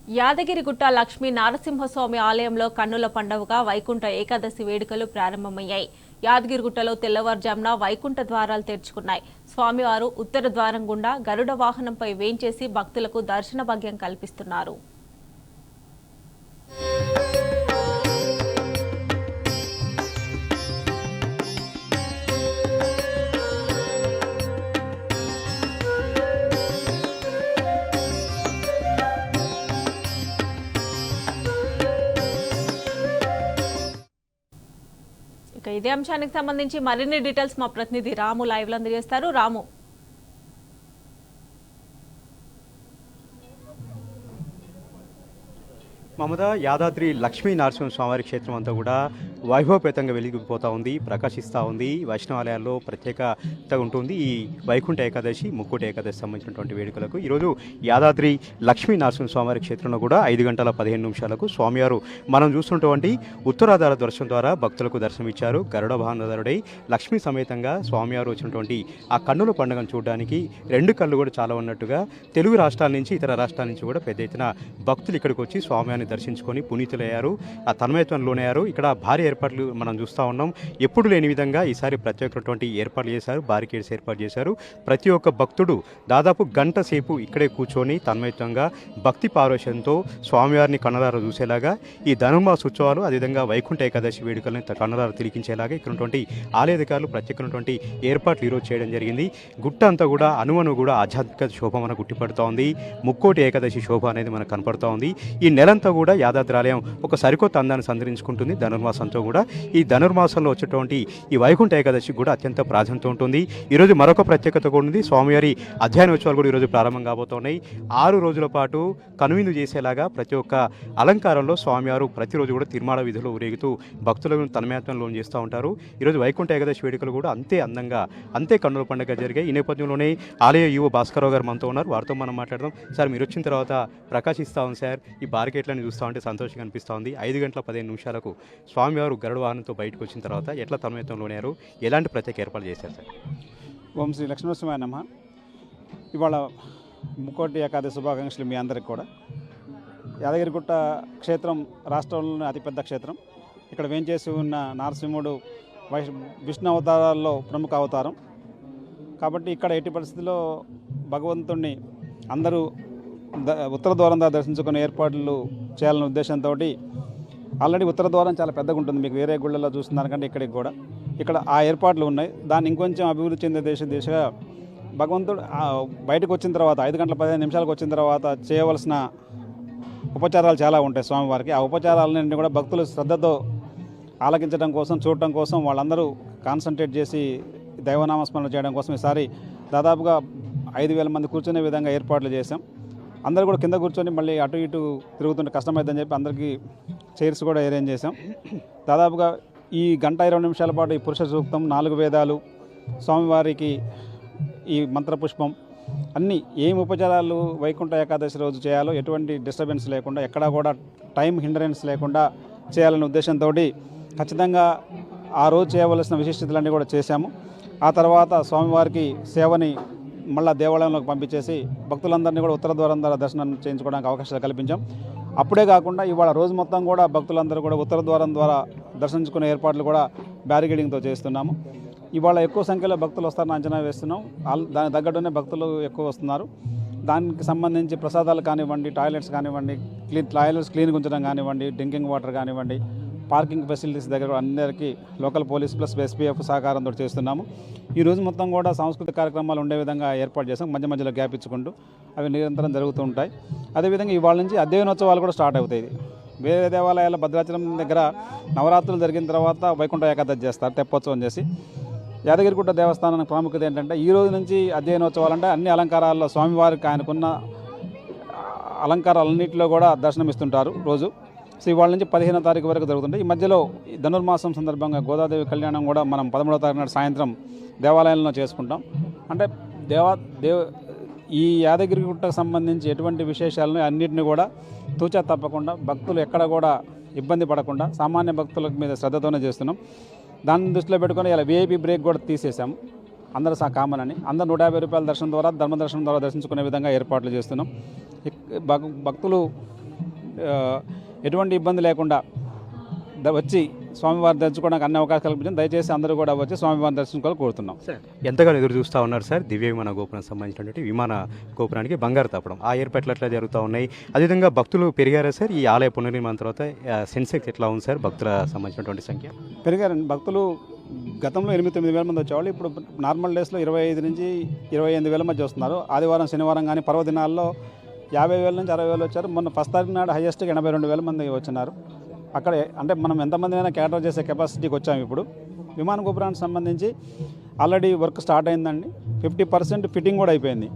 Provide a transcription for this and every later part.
యాదగిరిగుట్ట లక్ష్మీ నరసింహస్వామి ఆలయంలో కన్నుల పండుగగా వైకుంఠ ఏకాదశి వేడుకలు ప్రారంభమయ్యాయి. యాదగిరిగుట్టలో తెల్లవారుజామున వైకుంఠ ద్వారాలు తెరుచుకున్నాయి. స్వామివారు ఉత్తర ద్వారం గుండా గరుడ వాహనంపై వేంచేసి భక్తులకు దర్శన భాగ్యం కల్పిస్తున్నారు. ఇదే అంశానికి సంబంధించి మరిన్ని డీటెయిల్స్ మా ప్రతినిధి రాము లైవ్ లో అందజేస్తారు. రాము, మమత, యాదాద్రి లక్ష్మీ నరసింహస్వామి క్షేత్రం అంతా కూడా వైభవపేతంగా వెలిగిపోతూ ఉంది, ప్రకాశిస్తూ ఉంది. వైష్ణవాలయాల్లో ప్రత్యేకత ఉంటుంది. ఈ వైకుంఠ ఏకాదశి, ముక్కోటి ఏకాదశి సంబంధించినటువంటి వేడుకలకు ఈరోజు యాదాద్రి లక్ష్మీ నరసింహస్వామి క్షేత్రంలో కూడా 5:15 స్వామివారు మనం చూస్తున్నటువంటి ఉత్తరాధార దర్శనం ద్వారా భక్తులకు దర్శనమిచ్చారు. గరుడ వాహనధారుడై లక్ష్మీ సమేతంగా స్వామివారు వచ్చినటువంటి ఆ కన్నుల పండుగను చూడడానికి 2 కళ్ళు కూడా చాలా ఉన్నట్టుగా తెలుగు రాష్ట్రాల నుంచి, ఇతర రాష్ట్రాల నుంచి కూడా పెద్ద ఎత్తున భక్తులు ఇక్కడికి వచ్చి స్వామివారిని దర్శించుకొని పునీతులయ్యారు, ఆ తన్మయత్వంలోనయ్యారు. ఇక్కడ భారీ ఏర్పాట్లు మనం చూస్తూ ఉన్నాం. ఎప్పుడు లేని విధంగా ఈసారి ప్రత్యేకమైనటువంటి ఏర్పాట్లు చేశారు, బారికేడ్స్ ఏర్పాటు చేశారు. ప్రతి ఒక్క భక్తుడు దాదాపు గంట సేపు ఇక్కడే కూర్చొని తన్మయత్వంగా భక్తి పారవశ్యంతో స్వామివారిని కన్నలారా చూసేలాగా ఈ ధనుర్మాస ఉత్సవాలు, అదేవిధంగా వైకుంఠ ఏకాదశి వేడుకలను కన్నలారా తిరిగించేలాగా ఇక్కడ ఉన్నటువంటి ఆలయ అధికారులు ప్రత్యేకమైనటువంటి ఏర్పాట్లు ఈరోజు చేయడం జరిగింది. గుట్ట అంతా కూడా అణువను కూడా ఆధ్యాత్మిక శోభ మనకు గుట్టిపడుతూ ఉంది. ముక్కోటి ఏకాదశి శోభ అనేది మనకు కనపడుతూ ఉంది. ఈ నెలంతా కూడా యాదాద్రి ఆలయం ఒక సరికొత్త అందాన్ని సంతరించుకుంటుంది. ధనుర్మాసంతో కూడా ఈ ధనుర్మాసంలో వచ్చేటువంటి ఈ వైకుంఠ ఏకాదశి కూడా అత్యంత ప్రాధాన్యత ఉంటుంది. ఈరోజు మరొక ప్రత్యేకత కూడా ఉంది. స్వామివారి అధ్యయనోత్సవాలు కూడా ఈరోజు ప్రారంభం కాబోతున్నాయి. 6 రోజుల పాటు కనువిందు చేసేలాగా ప్రతి ఒక్క అలంకారంలో స్వామివారు ప్రతిరోజు కూడా తిరుమాడ వీధిలో ఊరేగుతూ భక్తులను తన్మయత్వంలో చేస్తూ ఉంటారు. ఈరోజు వైకుంఠ ఏకాదశి వేడుకలు కూడా అంతే అందంగా, అంతే కన్నుల పండుగ జరిగాయి. ఈ నేపథ్యంలోనే ఆలయ యువ భాస్కరరావు గారు మనతో ఉన్నారు. వారితో మనం మాట్లాడదాం. సార్, మీరు వచ్చిన తర్వాత ప్రకాశిస్తూ ఉంది సార్. ఈ బార్కెట్లను చూస్తూ ఉంటే సంతోషంగా అనిపిస్తూ ఉంది. 5:15 స్వామివారు గరుడ వాహనంతో బయటకు వచ్చిన తర్వాత ఎట్లా తన్మయత్వంలోనారు, ఎలాంటి ప్రత్యేక ఏర్పాట్లు చేశారు సార్? ఓం శ్రీ లక్ష్మీనరసింహాయ నమః. ఇవాళ ముక్కోటి ఏకాదశి శుభాకాంక్షలు మీ అందరికి కూడా. యాదగిరిగుట్ట క్షేత్రం రాష్ట్రంలోని అతిపెద్ద క్షేత్రం. ఇక్కడ వేంచేసి ఉన్న నరసింహుడు విష్ణు అవతారాల్లో ప్రముఖ అవతారం కాబట్టి ఇక్కడ ఎట్టి పరిస్థితుల్లో భగవంతుణ్ణి అందరూ ఉత్తర ద్వారం ద్వారా దర్శించుకునే ఏర్పాట్లు చేయాలనే ఉద్దేశంతో ఆల్రెడీ ఉత్తర ద్వారం చాలా పెద్దగా ఉంటుంది. మీకు వేరే గుళ్ళల్లో చూసిన దానికంటే ఇక్కడికి కూడా ఇక్కడ ఆ ఏర్పాట్లు ఉన్నాయి. దాన్ని ఇంకొంచెం అభివృద్ధి చెందే దిశగా భగవంతుడు బయటకు వచ్చిన తర్వాత 5:15 వచ్చిన తర్వాత చేయవలసిన ఉపచారాలు చాలా ఉంటాయి స్వామివారికి. ఆ ఉపచారాలన్నింటినీ కూడా భక్తులు శ్రద్ధతో ఆలకించడం కోసం, చూడటం కోసం వాళ్ళందరూ కాన్సన్ట్రేట్ చేసి దైవనామస్మరణ చేయడం కోసం ఈసారి దాదాపుగా 5,000 మంది కూర్చునే విధంగా ఏర్పాట్లు చేశాం. అందరూ కూడా కింద కూర్చొని మళ్ళీ అటు ఇటు తిరుగుతుంటే కష్టమైందని చెప్పి అందరికీ చైర్స్ కూడా అరేంజ్ చేశాం. దాదాపుగా ఈ 1:20 పాటు ఈ పురుష సూక్తం, 4 వేదాలు, స్వామివారికి ఈ మంత్రపుష్పం అన్నీ ఏం ఉపచారాలు వైకుంఠ ఏకాదశి రోజు చేయాలో ఎటువంటి డిస్టర్బెన్స్ లేకుండా, ఎక్కడా కూడా టైం హిండరెన్స్ లేకుండా చేయాలనే ఉద్దేశంతో ఖచ్చితంగా ఆ రోజు చేయవలసిన విశిష్టతలన్నీ కూడా చేశాము. ఆ తర్వాత స్వామివారికి సేవని మళ్ళీ దేవాలయంలోకి పంపించేసి భక్తులందరినీ కూడా ఉత్తర ద్వారం ద్వారా దర్శనం చేయించుకోవడానికి అవకాశాలు కల్పించాం. అప్పుడే కాకుండా ఇవాళ రోజు మొత్తం కూడా భక్తులందరూ కూడా ఉత్తర ద్వారం ద్వారా దర్శించుకునే ఏర్పాట్లు కూడా బ్యారికేడింగ్తో చేస్తున్నాము. ఇవాళ ఎక్కువ సంఖ్యలో భక్తులు వస్తారని అంచనా వేస్తున్నాం. దానికి తగ్గట్టునే భక్తులు ఎక్కువ వస్తున్నారు. దానికి సంబంధించి ప్రసాదాలు కానివ్వండి, టాయిలెట్స్ కానివ్వండి, టాయిలెట్స్ క్లీన్గా ఉంచడం కానివ్వండి, డ్రింకింగ్ వాటర్ కానివ్వండి, పార్కింగ్ ఫెసిలిటీస్ దగ్గర అందరికీ లోకల్ పోలీస్ ప్లస్ ఎస్పీఎఫ్ సహకారంతో చేస్తున్నాము. ఈరోజు మొత్తం కూడా సాంస్కృతిక కార్యక్రమాలు ఉండే విధంగా ఏర్పాటు చేస్తాం. మధ్య మధ్యలో గ్యాప్ ఇచ్చుకుంటూ అవి నిరంతరం జరుగుతూ ఉంటాయి. అదేవిధంగా ఇవాళ నుంచి అధ్యయనోత్సవాలు కూడా స్టార్ట్ అవుతాయి. వేరే దేవాలయాల భద్రాచలం దగ్గర నవరాత్రులు జరిగిన తర్వాత వైకుంఠ ఏకాదశి చేస్తారు, తెప్పోత్సవం చేసి. యాదగిరిగుట్ట దేవస్థానానికి ప్రాముఖ్యత ఏంటంటే ఈ రోజు నుంచి అధ్యయనోత్సవాలు అంటే అన్ని అలంకారాల్లో స్వామివారికి ఆయనకున్న అలంకారాలన్నింటిలో కూడా దర్శనమిస్తుంటారు రోజు. సో ఇవాళ నుంచి 15వ తారీఖు వరకు జరుగుతుంది. ఈ మధ్యలో ధనుర్మాసం సందర్భంగా గోదాదేవి కళ్యాణం కూడా మనం 13వ తారీఖు నాడు సాయంత్రం దేవాలయంలో చేసుకుంటాం. అంటే ఈ యాదగిరిగుట్టకు సంబంధించి ఎటువంటి విశేషాలను అన్నింటినీ కూడా తూచా తప్పకుండా భక్తులు ఎక్కడ కూడా ఇబ్బంది పడకుండా సామాన్య భక్తుల మీద శ్రద్ధతోనే చేస్తున్నాం. దాన్ని దృష్టిలో పెట్టుకొని ఇలా వీఐపీ బ్రేక్ కూడా తీసేసాము. అందరూ కామన్ అని అందరూ 150 రూపాయల దర్శనం ద్వారా, ధర్మదర్శనం ద్వారా దర్శించుకునే విధంగా ఏర్పాట్లు చేస్తున్నాం. భక్తులు ఎటువంటి ఇబ్బంది లేకుండా వచ్చి స్వామివారిని దర్శించుకోవడానికి అన్ని అవకాశాలు కల్పించాం. దయచేసి అందరూ కూడా వచ్చి స్వామివారిని దర్శించుకోవాలని కోరుతున్నాం. ఎంతగానో ఎదురు చూస్తూ ఉన్నారు సార్ దివ్య విమాన గోపురం సంబంధించినటువంటి విమాన గోపురానికి బంగారు తాపడం ఆ ఏర్పాట్లు ఎట్లా జరుగుతూ ఉన్నాయి? అదేవిధంగా భక్తులు పెరిగారా సార్? ఈ ఆలయ పునర్నిర్మాణం తర్వాత సెన్సెక్స్ ఎట్లా ఉంది సార్ భక్తుల సంబంధించినటువంటి సంఖ్య? పెరిగారండి. భక్తులు గతంలో 8-9 వేల మంది వచ్చేవాళ్ళు. ఇప్పుడు నార్మల్ డేస్లో 25 నుంచి 28 వేల మధ్య వస్తున్నారు. ఆదివారం శనివారం కానీ పర్వదినాల్లో 50,000 నుంచి 60,000 వచ్చారు. మొన్న ఫస్ట్ తారీఖు నాడు హైయెస్ట్గా 82,000 మంది వచ్చినారు. అక్కడ అంటే మనం ఎంతమంది అయినా క్యాటర్ చేసే కెపాసిటీకి వచ్చాము. ఇప్పుడు విమాన గోపురానికి సంబంధించి ఆల్రెడీ వర్క్ స్టార్ట్ అయిందండి. 50% ఫిట్టింగ్ కూడా అయిపోయింది.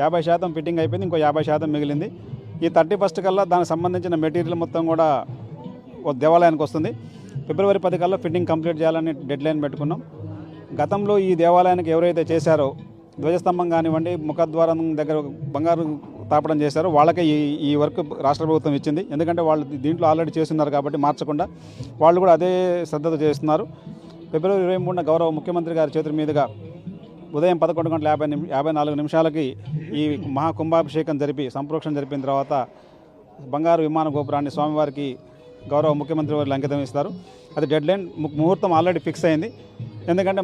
50% ఫిట్టింగ్ అయిపోయింది. ఇంకో 50% మిగిలింది. ఈ 31 కల్లా దానికి సంబంధించిన మెటీరియల్ మొత్తం కూడా దేవాలయానికి వస్తుంది. ఫిబ్రవరి 10 కల్లా ఫిట్టింగ్ కంప్లీట్ చేయాలని డెడ్ లైన్ పెట్టుకున్నాం. గతంలో ఈ దేవాలయానికి ఎవరైతే చేశారో ధ్వజస్తంభం కానివ్వండి, ముఖద్వారం దగ్గర బంగారు తాపడం చేశారో వాళ్ళకే ఈ వర్క్ రాష్ట్ర ప్రభుత్వం ఇచ్చింది. ఎందుకంటే వాళ్ళు దీంట్లో ఆల్రెడీ చేస్తున్నారు కాబట్టి మార్చకుండా వాళ్ళు కూడా అదే శ్రద్ధతో చేస్తున్నారు. ఫిబ్రవరి 23న గౌరవ ముఖ్యమంత్రి గారి చేతుల మీదుగా ఉదయం 11:54 ఈ మహాకుంభాభిషేకం జరిపి సంప్రోక్షణ జరిపిన తర్వాత బంగారు విమాన గోపురాన్ని స్వామివారికి గౌరవ ముఖ్యమంత్రి వారికి అంకితం ఇస్తారు. అది డెడ్ లైన్ ముహూర్తం ఆల్రెడీ ఫిక్స్ అయింది. ఎందుకంటే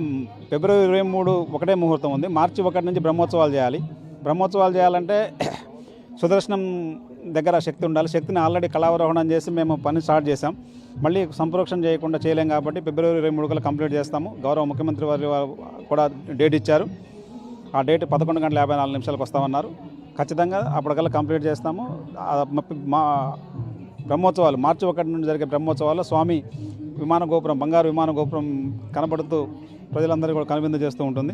ఫిబ్రవరి 23 ఒకటే ముహూర్తం ఉంది. మార్చి 1 నుంచి బ్రహ్మోత్సవాలు చేయాలి. బ్రహ్మోత్సవాలు చేయాలంటే సుదర్శనం దగ్గర శక్తి ఉండాలి. శక్తిని ఆల్రెడీ కళావరోహణం చేసి మేము పని స్టార్ట్ చేసాం. మళ్ళీ సంప్రోక్షణ చేయకుండా చేయలేం కాబట్టి ఫిబ్రవరి 23 కల్లా కంప్లీట్ చేస్తాము. గౌరవ ముఖ్యమంత్రి వారు కూడా డేట్ ఇచ్చారు. ఆ డేట్ 11:54 వస్తామన్నారు. ఖచ్చితంగా అప్పటికల్లా కంప్లీట్ చేస్తాము. మా బ్రహ్మోత్సవాలు మార్చి 1 నుండి జరిగే బ్రహ్మోత్సవాల్లో స్వామి విమాన గోపురం బంగారు విమాన గోపురం కనబడుతూ ప్రజలందరూ కూడా కనువిందు చేస్తూ ఉంటుంది.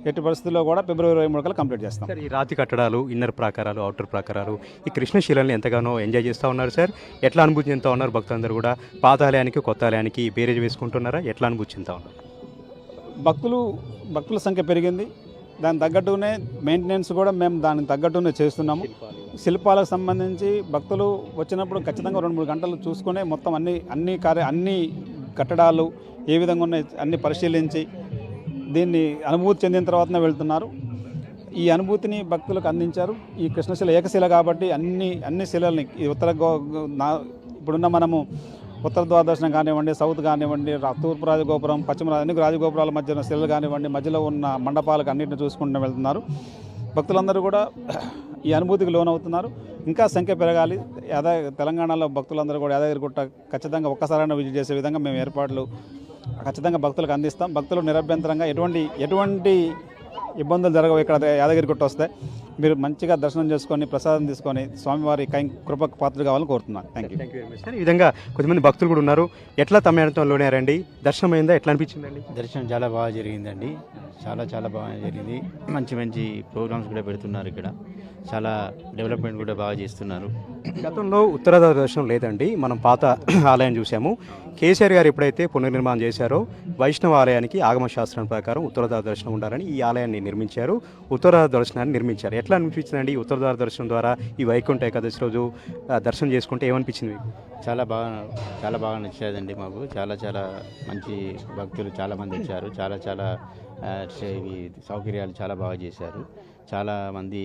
ఎట్టి పరిస్థితుల్లో కూడా ఫిబ్రవరి 23 కల్లా కంప్లీట్ చేస్తాం. సార్ ఈ రాతి కట్టడాలు, ఇన్నర్ ప్రాకారాలు, అవుటర్ ప్రాకారాలు, ఈ కృష్ణశిలని ఎంతగానో ఎంజాయ్ చేస్తూ ఉన్నారు సార్. ఎట్లా అనుభూతి చెందుతూ ఉన్నారు భక్తులందరూ కూడా? పాత ఆలయానికి కొత్త ఆలయానికి బేరేజ్ వేసుకుంటున్నారా? ఎట్లా అనుభూతి చెందుతూ ఉన్నారు? భక్తుల సంఖ్య పెరిగింది. దానికి తగ్గట్టునే మెయింటెనెన్స్ కూడా మేము దానికి తగ్గట్టునే చేస్తున్నాము. శిల్పాలకు సంబంధించి భక్తులు వచ్చినప్పుడు ఖచ్చితంగా 2-3 గంటలు చూసుకునే మొత్తం అన్ని కట్టడాలు ఏ విధంగా ఉన్నాయి అన్ని పరిశీలించి దీన్ని అనుభూతి చెందిన తర్వాతనే వెళ్తున్నారు. ఈ అనుభూతిని భక్తులకు అందించారు. ఈ కృష్ణశిల ఏకశిల కాబట్టి అన్ని శిలల్ని ఈ ఇప్పుడున్న మనము ఉత్తర ద్వారదర్శనం కానివ్వండి, సౌత్ కానివ్వండి, తూర్పు రాజగోపురం, పశ్చిమ అన్ని రాజగోపురాల మధ్య ఉన్న శిలలు కానివ్వండి, మధ్యలో ఉన్న మండపాలకు అన్నింటిని చూసుకుంటూ వెళ్తున్నారు. భక్తులందరూ కూడా ఈ అనుభూతికి లోనవుతున్నారు. ఇంకా సంఖ్య పెరగాలి. తెలంగాణలో భక్తులందరూ కూడా యాదగిరిగుట్ట ఖచ్చితంగా ఒక్కసారైనా విజిట్ చేసే విధంగా మేము ఏర్పాట్లు ఖచ్చితంగా భక్తులకు అందిస్తాం. భక్తులు నిరభ్యంతరంగా ఎటువంటి ఇబ్బందులు జరగవు. ఇక్కడ యాదగిరిగుట్ట వస్తే మీరు మంచిగా దర్శనం చేసుకొని ప్రసాదం తీసుకొని స్వామివారి కృపకు పాత్ర కావాలని కోరుతున్నాను. Thank you very much sir. ఈ విధంగా కొద్దిమంది భక్తులు కూడా ఉన్నారు. ఎట్లా తమిళనాడులోనే రండి దర్శనం అయిందా? ఎట్లా అనిపించిందండి? దర్శనం చాలా బాగా జరిగిందండి. చాలా బాగా జరిగింది. మంచి ప్రోగ్రామ్స్ కూడా పెడుతున్నారు. ఇక్కడ చాలా డెవలప్మెంట్ కూడా బాగా చేస్తున్నారు. గతంలో ఉత్తరాధార దర్శనం లేదండి. మనం పాత ఆలయం చూసాము. కేసీఆర్ గారు ఎప్పుడైతే పునర్నిర్మాణం చేశారో వైష్ణవ ఆలయానికి ఆగమ శాస్త్రం ప్రకారం ఉత్తరాధార దర్శనం ఉండాలని ఈ ఆలయాన్ని నిర్మించారు. ఉత్తరాధార దర్శనాన్ని నిర్మించారు. ఎట్లా అనిపించిందండి ఉత్తరాధార దర్శనం ద్వారా? ఈ వైకుంఠ ఏకాదశి రోజు దర్శనం చేసుకుంటే ఏమనిపించింది మీకు? చాలా బాగా నచ్చేదండి మాకు. చాలా మంచి భక్తులు చాలామంది వచ్చారు. చాలా ఇవి సౌకర్యాలు చాలా బాగా చేశారు. చాలా మంది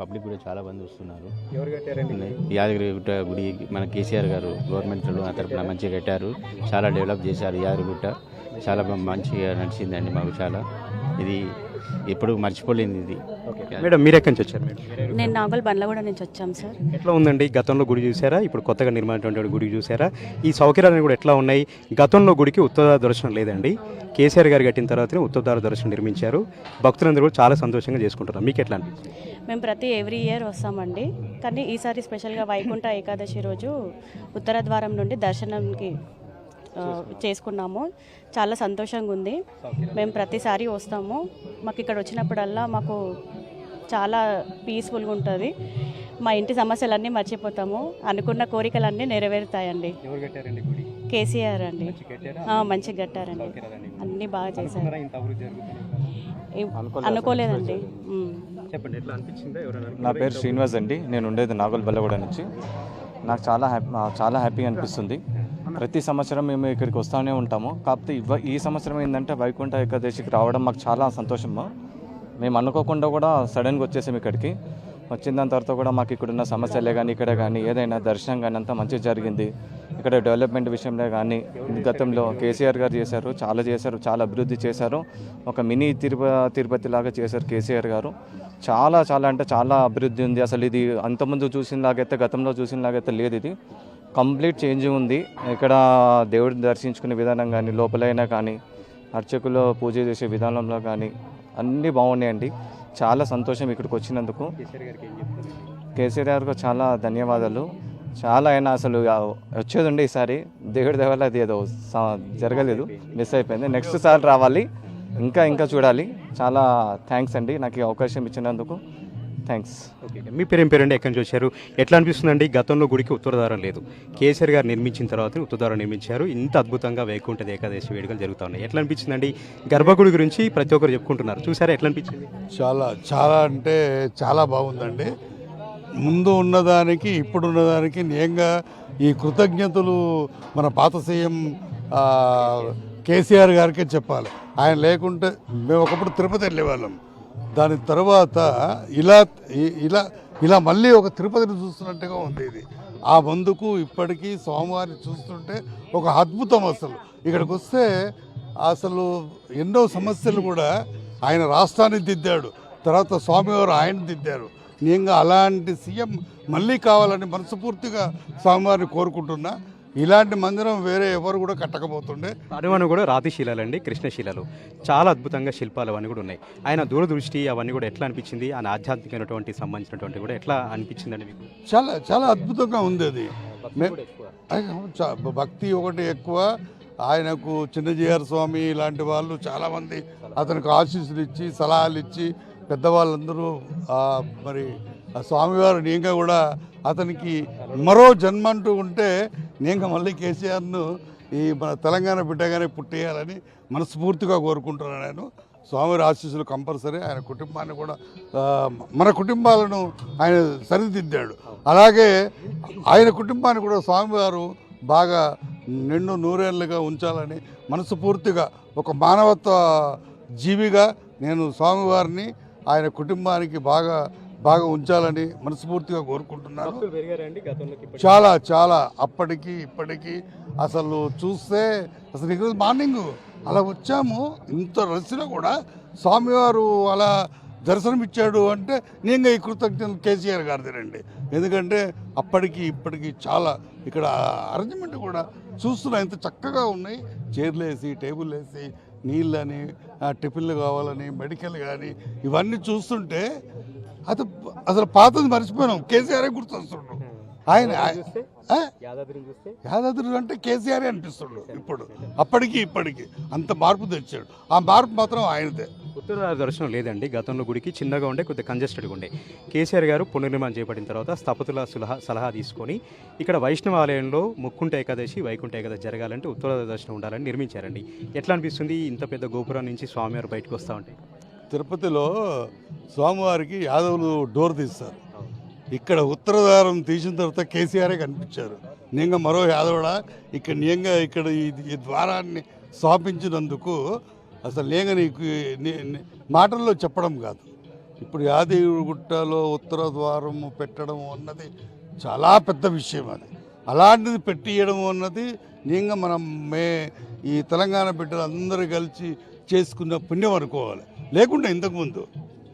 పబ్లిక్ కూడా చాలా మంది వస్తున్నారు. ఎవరు కట్టారండి? యాదగిరిగుట్ట గుడి మన కేసీఆర్ గారు గవర్నమెంట్ తరఫున మంచిగా కట్టారు. చాలా డెవలప్ చేశారు యాదగిరిగుట్ట. చాలా మంచిగా నడిచిందండి మాకు. చాలా ఇది ఎప్పుడు మర్చిపోలేనిది ఇది. మేడం మీరు ఎక్కడి నుంచి వచ్చారు? నేను నాగోల్ బండ్లగూడ నుంచి వచ్చాం సార్. ఎట్లా ఉందండి? గతంలో గుడి చూసారా? ఇప్పుడు కొత్తగా నిర్మాణమైనటువంటి గుడి చూసారా? ఈ సౌకర్యాలు కూడా ఎట్లా ఉన్నాయి? గతంలో గుడికి ఉత్తరాధార దర్శనం లేదండి. కేసీఆర్ గారు కట్టిన తర్వాతనే ఉత్తరాధార దర్శనం నిర్మించారు. భక్తులందరూ కూడా చాలా సంతోషంగా చేసుకుంటున్నారు. మీకు ఎట్లా అనిపిస్తుంది? మేము ఎవ్రీ ఇయర్ వస్తామండి. కానీ ఈసారి స్పెషల్గా వైకుంఠ ఏకాదశి రోజు ఉత్తర ద్వారం నుండి దర్శనానికి చేసుకున్నాము. చాలా సంతోషంగా ఉంది. మేము ప్రతిసారి వస్తాము. మాకు ఇక్కడ వచ్చినప్పుడల్లా మాకు చాలా పీస్ఫుల్గా ఉంటుంది. మా ఇంటి సమస్యలన్నీ మర్చిపోతాము. అనుకున్న కోరికలన్నీ నెరవేరుతాయండి. కేసీఆర్ అండి. మంచిగా కట్టారండి. అన్నీ బాగా చేశారు. అనుకోలేదండి. నా పేరు శ్రీనివాస్ అండి. నేను ఉండేది నాగోల్ బండ్లగూడ నుంచి. నాకు చాలా హ్యాపీగా అనిపిస్తుంది. ప్రతి సంవత్సరం మేము ఇక్కడికి వస్తూనే ఉంటాము. కాకపోతే ఈ సంవత్సరం ఏంటంటే వైకుంఠ ఏకాదశికి రావడం మాకు చాలా సంతోషము. మేము అనుకోకుండా కూడా సడన్గా వచ్చేసాము ఇక్కడికి. వచ్చిన దాని తర్వాత కూడా మాకు ఇక్కడున్న సమస్యలే కానీ ఇక్కడ కానీ ఏదైనా దర్శనం కానీ అంతా మంచిగా జరిగింది. ఇక్కడ డెవలప్మెంట్ విషయంలో కానీ గతంలో కేసీఆర్ గారు చేశారు, చాలా అభివృద్ధి చేశారు. ఒక మినీ తిరుపతి లాగా చేశారు కేసీఆర్ గారు. చాలా అంటే చాలా అభివృద్ధి ఉంది. అసలు ఇది అంతకుముందు చూసినలాగైతే గతంలో చూసినలాగైతే లేదు. ఇది కంప్లీట్ చేంజ్ ఉంది. ఇక్కడ దేవుడిని దర్శించుకునే విధానం కానీ లోపలైనా కానీ అర్చకులు పూజ చేసే విధానంలో కానీ అన్నీ బాగున్నాయండి. చాలా సంతోషం ఇక్కడికి వచ్చినందుకు. కేసీఆర్ గారికి చాలా ధన్యవాదాలు. చాలా అయినా అసలు వచ్చేది ఉండే ఈసారి దేవుడి దేవాల అది ఏదో జరగలేదు, మిస్ అయిపోయింది. నెక్స్ట్ సారి రావాలి, ఇంకా చూడాలి. చాలా థ్యాంక్స్ అండి నాకు ఈ అవకాశం ఇచ్చినందుకు. థ్యాంక్స్. ఓకే, మీ పేరేంటి, ఎక్కడి నుంచి వచ్చారు, ఎట్లా అనిపిస్తుందండి? గతంలో గుడికి ఉత్తరద్వారం లేదు, కేసీఆర్ గారు నిర్మించిన తర్వాత ఉత్తరద్వారం నిర్మించారు. ఇంత అద్భుతంగా వైకుంఠ ఏకాదశి వేడుకలు జరుగుతూ ఉన్నాయి. ఎట్లా అనిపించిందండి? గర్భగుడి గురించి ప్రతి ఒక్కరు చెప్పుకుంటున్నారు, చూసారా? ఎట్లా అనిపించింది? చాలా అంటే చాలా బాగుందండి. ముందు ఉన్నదానికి ఇప్పుడు ఉన్నదానికి నిజంగా ఈ కృతజ్ఞతలు మన పాత సీఎం కేసీఆర్ గారికే చెప్పాలి. ఆయన లేకుంటే మేము ఒకప్పుడు తిరుపతి వెళ్ళేవాళ్ళం. దాని తర్వాత ఇలా మళ్ళీ ఒక తిరుపతిని చూస్తున్నట్టుగా ఉంది ఇది. ఆ ముందుకు ఇప్పటికీ స్వామివారిని చూస్తుంటే ఒక అద్భుతం. అసలు ఇక్కడికి వస్తే అసలు ఎన్నో సమస్యలు కూడా ఆయన రాష్ట్రాన్ని దిద్దాడు, తర్వాత స్వామివారు ఆయన దిద్దారు. నిజంగా అలాంటి సీఎం మళ్ళీ కావాలని మనస్ఫూర్తిగా స్వామివారిని కోరుకుంటున్నా. ఇలాంటి మందిరం వేరే ఎవరు కూడా కట్టకపోతుండే. అడవను కూడా రాతి శిలలండి, కృష్ణశిలలు, చాలా అద్భుతంగా శిల్పాలు అవన్నీ కూడా ఉన్నాయి. ఆయన దూరదృష్టి అవన్నీ కూడా ఎట్లా అనిపించింది? ఆయన ఆధ్యాత్మికమైనటువంటి సంబంధించినటువంటి కూడా ఎట్లా అనిపించిందండి మీకు? చాలా అద్భుతంగా ఉంది అది. భక్తి ఒకటి ఎక్కువ. ఆయనకు చిన్నజీఆర్ స్వామి ఇలాంటి వాళ్ళు చాలామంది అతనికి ఆశీస్సులు ఇచ్చి సలహాలు ఇచ్చి పెద్దవాళ్ళందరూ మరి ఆ స్వామివారు నేంగా కూడా అతనికి మరో జన్మ అంటూ ఉంటే నేంగా మళ్ళీ కేసీఆర్ను ఈ మన తెలంగాణ బిడ్డగానే పుట్టేయాలని మనస్ఫూర్తిగా కోరుకుంటున్నాను నేను. స్వామివారి ఆశీస్సులు కంపల్సరీ. ఆయన కుటుంబాన్ని కూడా మన కుటుంబాలను ఆయన సరిదిద్దాడు. అలాగే ఆయన కుటుంబాన్ని కూడా స్వామివారు బాగా నిండు నూరేళ్లుగా ఉంచాలని మనస్ఫూర్తిగా ఒక మానవత్వ జీవిగా నేను స్వామివారిని ఆయన కుటుంబానికి బాగా ఉంచాలని మనస్ఫూర్తిగా కోరుకుంటున్నాను. చాలా అప్పటికి ఇప్పటికీ అసలు చూస్తే అసలు ఈరోజు మార్నింగ్ అలా వచ్చాము, ఇంత రష్లో కూడా స్వామివారు అలా దర్శనం ఇచ్చాడు అంటే నేను ఈ కృతజ్ఞతలు కేసీఆర్ గారిదేనండి. ఎందుకంటే అప్పటికి ఇప్పటికి చాలా ఇక్కడ అరేంజ్మెంట్ కూడా చూస్తున్నా ఎంత చక్కగా ఉన్నాయి. చైర్లు వేసి టేబుల్ వేసి నీళ్ళని టిఫిన్లు కావాలని మెడికల్ కానీ ఇవన్నీ చూస్తుంటే అసలు పాతది మర్చిపోయినాం. కేసీఆర్ గుర్తొస్తుండ్రు. ఆయన యాదాద్రి అంటే కేసీఆర్ అనిపిస్తుండ్రు ఇప్పుడు. అప్పటికి ఇప్పటికి అంత మార్పు తెచ్చాడు. ఆ మార్పు మాత్రం ఆయనదే. ఉత్తర దర్శనం లేదండి. గతంలో గుడికి చిన్నగా ఉండే, కొద్దిగా కంజెస్టెడ్గా ఉండే. కేసీఆర్ గారు పునర్నిర్మాణం చేపట్టిన తర్వాత స్థపతుల సలహా తీసుకొని ఇక్కడ వైష్ణవ ఆలయంలో ముక్కుంట ఏకాదశి వైకుంఠ ఏకాదశి జరగాలంటే ఉత్తర దర్శనం ఉండాలని నిర్మించారండి. ఎట్లా అనిపిస్తుంది ఇంత పెద్ద గోపురం నుంచి స్వామివారు బయటకు వస్తూ ఉంటే? తిరుపతిలో స్వామివారికి యాదవులు డోర్ తీస్తారు. ఇక్కడ ఉత్తరద్వారం తీసిన తర్వాత కేసీఆరే కనిపించారు. నిజంగా మరో యాదవుడా ఇక్కడ నిజంగా ఇక్కడ ఈ ద్వారాన్ని స్థాపించినందుకు అసలు లేక నీకు మాటల్లో చెప్పడం కాదు. ఇప్పుడు యాదగిరిగుట్టలో ఉత్తర ద్వారం పెట్టడం అన్నది చాలా పెద్ద విషయం. అది అలాంటిది పెట్టియడం అన్నది నిజంగా ఈ తెలంగాణ బిడ్డలు అందరూ కలిసి చేసుకున్న పుణ్యం అనుకోవాలి. లేకుండా ఇంతకుముందు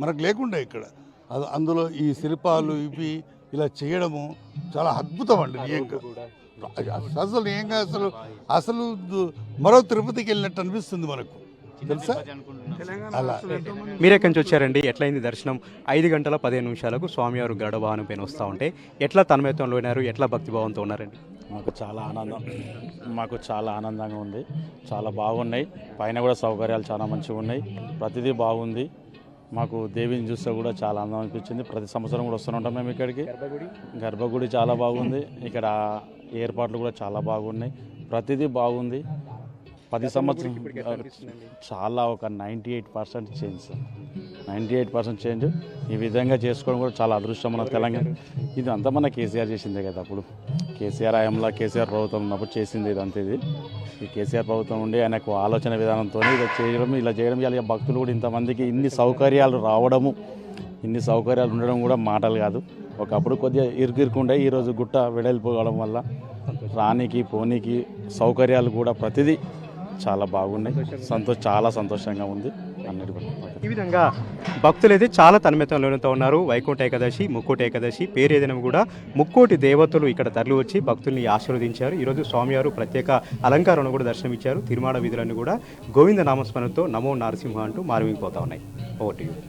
మనకు లేకుండా ఇక్కడ అందులో ఈ శిల్పాలు ఇవి ఇలా చేయడము చాలా అద్భుతం అండి. నిజంగా అసలు నిజంగా అసలు మరో తిరుపతికి వెళ్ళినట్టు అనిపిస్తుంది మనకు, తెలుసా? అలా మీరు ఎక్కడి నుంచి వచ్చారండి? ఎట్లయింది దర్శనం? 5 గంటల 15 నిమిషాలకు స్వామివారు గరుడ వాహనం పైన వస్తూ ఉంటే ఎట్లా తన్మయత్వంలో ఉన్నారు, ఎట్లా భక్తిభావంతో ఉన్నారండి? మాకు చాలా ఆనందంగా ఉంది. చాలా బాగున్నాయి. పైన కూడా సౌకర్యాలు చాలా మంచిగా ఉన్నాయి. ప్రతిదీ బాగుంది. మాకు దేవిని చూస్తే కూడా చాలా ఆనందం అనిపించింది. ప్రతి సంవత్సరం కూడా వస్తూనే ఉంటాం మేము ఇక్కడికి. గర్భగుడి చాలా బాగుంది. ఇక్కడ ఏర్పాట్లు కూడా చాలా బాగున్నాయి. ప్రతిదీ బాగుంది. 10 సంవత్సరం చాలా ఒక 98% చేంజ్. 98% చేంజ్. ఈ విధంగా చేసుకోవడం కూడా చాలా అదృష్టం మన తెలంగాణ. ఇది అంతా మన కేసీఆర్ చేసిందే కదా. అప్పుడు కేసీఆర్ హయాంలో కేసీఆర్ ప్రభుత్వం ఉన్నప్పుడు చేసింది ఇదంతా. ఇది ఈ కేసీఆర్ ప్రభుత్వం ఉండి ఆయనకు ఆలోచన విధానంతో ఇలా చేయడం ఇలా భక్తులు కూడా ఇంతమందికి ఇన్ని సౌకర్యాలు రావడము ఇన్ని సౌకర్యాలు ఉండడం కూడా మాటలు కాదు. ఒకప్పుడు కొద్దిగా ఇరుకుండే, ఈరోజు గుట్ట వెడల్పోవడం వల్ల రానికి పోనీకి సౌకర్యాలు కూడా ప్రతిదీ చాలా బాగున్నాయి. చాలా సంతోషంగా ఉంది అన్నిటి పట్ల. ఈ విధంగా భక్తులు అయితే చాలా తన్మయత్వంలోతో ఉన్నారు. వైకుంఠ ఏకాదశి, ముక్కోటి ఏకాదశి పేరు ఏదైనా కూడా ముక్కోటి దేవతలు ఇక్కడ తరలి వచ్చి భక్తుల్ని ఆశీర్వదించారు. ఈరోజు స్వామివారు ప్రత్యేక అలంకారంలో కూడా దర్శనమిచ్చారు. తిరుమాడ వీధులన్నీ కూడా గోవింద నామస్మరణతో నమో నారసింహ అంటూ మారుమిగిపోతా ఉన్నాయి. Over to you.